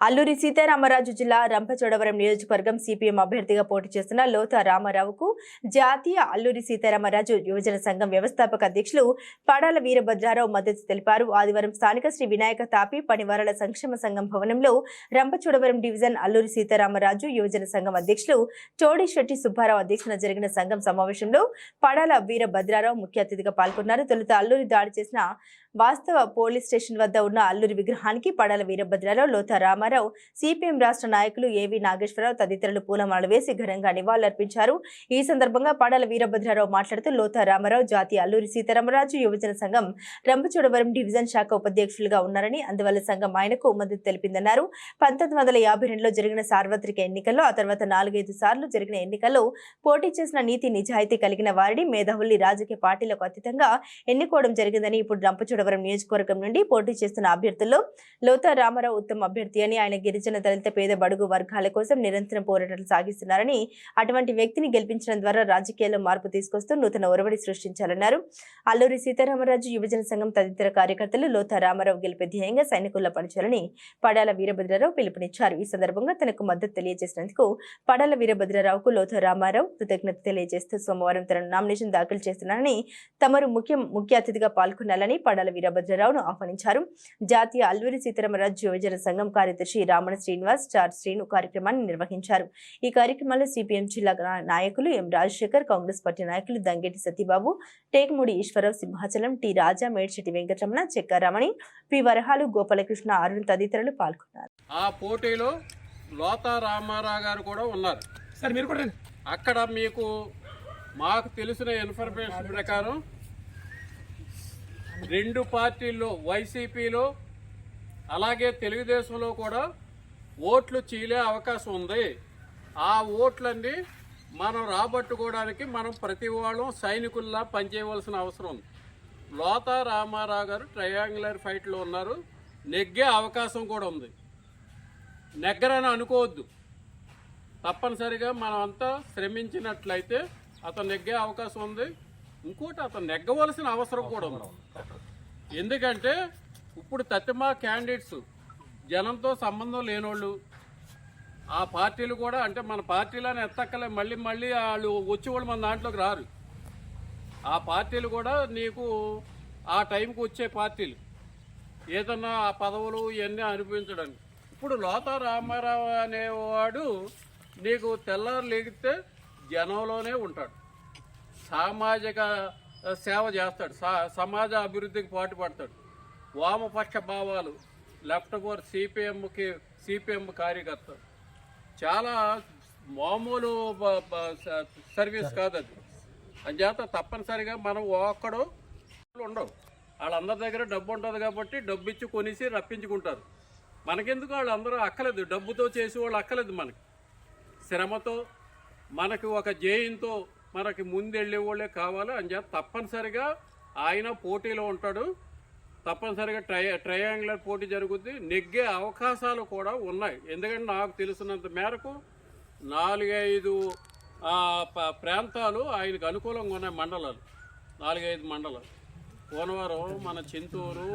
అల్లూరి సీతారామరాజు జిల్లా రంపచోడవరం నియోజకవర్గం సిపిఎం అభ్యర్థిగా పోటీ చేస్తున్న లోతా రామారావుకు జాతీయ అల్లూరి సీతారామరాజు యువజన సంఘం వ్యవస్థాపక అధ్యక్షులు పడాల వీరభద్రారావు మద్దతు తెలిపారు. ఆదివారం స్థానిక శ్రీ వినాయక తాపి పనివారల సంక్షేమ సంఘం భవనంలో రంపచోడవరం డివిజన్ అల్లూరి సీతారామరాజు యువజన సంఘం అధ్యక్షులు చోడిశెట్టి సుబ్బారావు అధ్యక్షతన జరిగిన సంఘం సమావేశంలో పడాల వీరభద్రారావు ముఖ్య అతిథిగా పాల్గొన్నారు. తొలుత అల్లూరి దాడి చేసిన వాస్తవ పోలీస్ స్టేషన్ వద్ద ఉన్న అల్లూరి విగ్రహానికి పడాల వీరభద్రారావు, లోతా రామారావు, సిపిఎం రాష్ట్ర నాయకులు ఏవి నాగేశ్వరరావు తదితరులు పూలమాలలు వేసి ఘనంగా నివాళులర్పించారు. ఈ సందర్భంగా పడాల వీరభద్రారావు మాట్లాడుతూ లోతా రామారావు జాతీయ అల్లూరి సీతారామరాజు యువజన సంఘం రంపచోడవరం డివిజన్ శాఖ ఉపాధ్యక్షులుగా ఉన్నారని, అందువల్ల సంఘం ఆయనకు మద్దతు తెలిపిందన్నారు. 1952లో జరిగిన సార్వత్రిక ఎన్నికల్లో, ఆ తర్వాత 4-5 సార్లు జరిగిన ఎన్నికల్లో పోటీ చేసిన నీతి నిజాయితీ కలిగిన వారిని మేధావుల్ని రాజకీయ పార్టీలకు అతీతంగా ఎన్నుకోవడం జరిగిందని, ఇప్పుడు రంపచోడవరం నియోజకవర్గం నుండి పోటీ చేస్తున్న అభ్యర్థుల్లో లోతా రామారావు ఉత్తమ అభ్యర్థి అని, ఆయన గిరిజన దళిత పేద బడుగు వర్గాల కోసం నిరంతరం పోరాటాలు సాగిస్తున్నారని, అటువంటి వ్యక్తిని గెలిపించడం ద్వారా రాజకీయాల్లో మార్పు తీసుకొస్తూ నూతన ఒరవడి సృష్టించాలన్నారు. అల్లూరి సీతారామరాజు యువజన సంఘం తదితర కార్యకర్తలు లోతా రామారావు గెలిపే ధ్యేయంగా సైనికుల్లో పనిచేయాలని పడాల వీరభద్రరావు పిలుపునిచ్చారు. ఈ సందర్భంగా తనకు మద్దతు తెలియజేసినందుకు పడాల వీరభద్రరావుకు లోతా రామారావు కృతజ్ఞత తెలియజేస్తూ సోమవారం తన నామినేషన్ దాఖలు చేస్తున్నారని, తమరు ముఖ్య అతిథిగా పాల్గొనాలని పడాల వీరభద్రరావును ఆహ్వానించారు. జాతీయ అల్లూరి సీతారామరాజు యువజన సంఘం కార్యదర్శి రామణ శ్రీనివాస్, చార్ శ్రీను కార్యక్రమాన్ని నిర్వహించారు. ఈ కార్యక్రమంలో సిపిఎం జిల్లా నాయకులు ఎం రాజశేఖర్, కాంగ్రెస్ పార్టీ నాయకులు దంగేటి సతీబాబు, టేకుమూడి ఈశ్వరరావు, సింహాచలం, టి రాజా, మేడ్చెట్టి వెంకటరమణ, చెక్కారమణి, పి వరహాలు, గోపాలకృష్ణ, అరుణ్ తదితరులు పాల్గొన్నారు. ఆ పోటీలో లోతా రామారావు గారు కూడా ఉన్నారు. సార్ మీరు కూడా అక్కడ మాకు తెలిసిన ఇన్ఫర్మేషన్ ప్రకారం 2 పార్టీల్లో వైసీపీలో అలాగే తెలుగుదేశంలో కూడా ఓట్లు చీలే అవకాశం ఉంది. ఆ ఓట్లన్నీ మనం రాబట్టుకోవడానికి మనం ప్రతి వాళ్ళం సైనికుల్లా పనిచేయవలసిన అవసరం ఉంది. లోతా రామారావు గారు ట్రయాంగులర్ ఫైట్లో ఉన్నారు, నెగ్గే అవకాశం కూడా ఉంది. నెగ్గరని అనుకోవద్దు, తప్పనిసరిగా మనం అంతా శ్రమించినట్లయితే అతను నెగ్గే అవకాశం ఉంది. ఇంకోటి, అతను నెగ్గవలసిన అవసరం కూడా ఉంది. ఎందుకంటే ఇప్పుడు తత్తిమా క్యాండిడేట్స్ జనంతో సంబంధం లేనోళ్ళు, ఆ పార్టీలు కూడా అంటే మన పార్టీలోనే ఎత్తక్కలే, మళ్ళీ వాళ్ళు వచ్చేవాళ్ళు మన దాంట్లోకి రారు. ఆ పార్టీలు కూడా నీకు ఆ టైంకి వచ్చే పార్టీలు, ఏదన్నా ఆ పదవులు ఇవన్నీ అనిపించడానికి. ఇప్పుడు లోతా రామారావు అనేవాడు నీకు తెల్లారు లేగితే జనంలోనే ఉంటాడు, సామాజిక సేవ చేస్తాడు, సమాజ అభివృద్ధికి పాటుపడతాడు. వామపక్ష భావాలు, లెఫ్ట్ ఫోర్ సిపిఎం కార్యకర్త, చాలా మామూలు సర్వీస్ కాదు అది. అంచేత తప్పనిసరిగా మనం ఒక్కడు ఉండవు, వాళ్ళందరి దగ్గర డబ్బు ఉంటుంది కాబట్టి డబ్బు ఇచ్చి కొనేసి రప్పించుకుంటారు. మనకెందుకు వాళ్ళందరూ అక్కలేదు, డబ్బుతో చేసేవాళ్ళు అక్కలేదు. మనకి శ్రమతో, మనకి ఒక జయంతో మనకి ముందెళ్ళే వాళ్ళే కావాలి. అంచేత తప్పనిసరిగా ఆయన పోటీలో ఉంటాడు. తప్పనిసరిగా ట్రయాంగులర్ పోటీ జరుగుద్ది, నెగ్గే అవకాశాలు కూడా ఉన్నాయి. ఎందుకంటే నాకు తెలిసినంత మేరకు 4-5 ప్రాంతాలు ఆయనకు అనుకూలంగా ఉన్నాయి. మండలాలు 4-5 మండలాలు, కోనవరం, మన చింతూరు,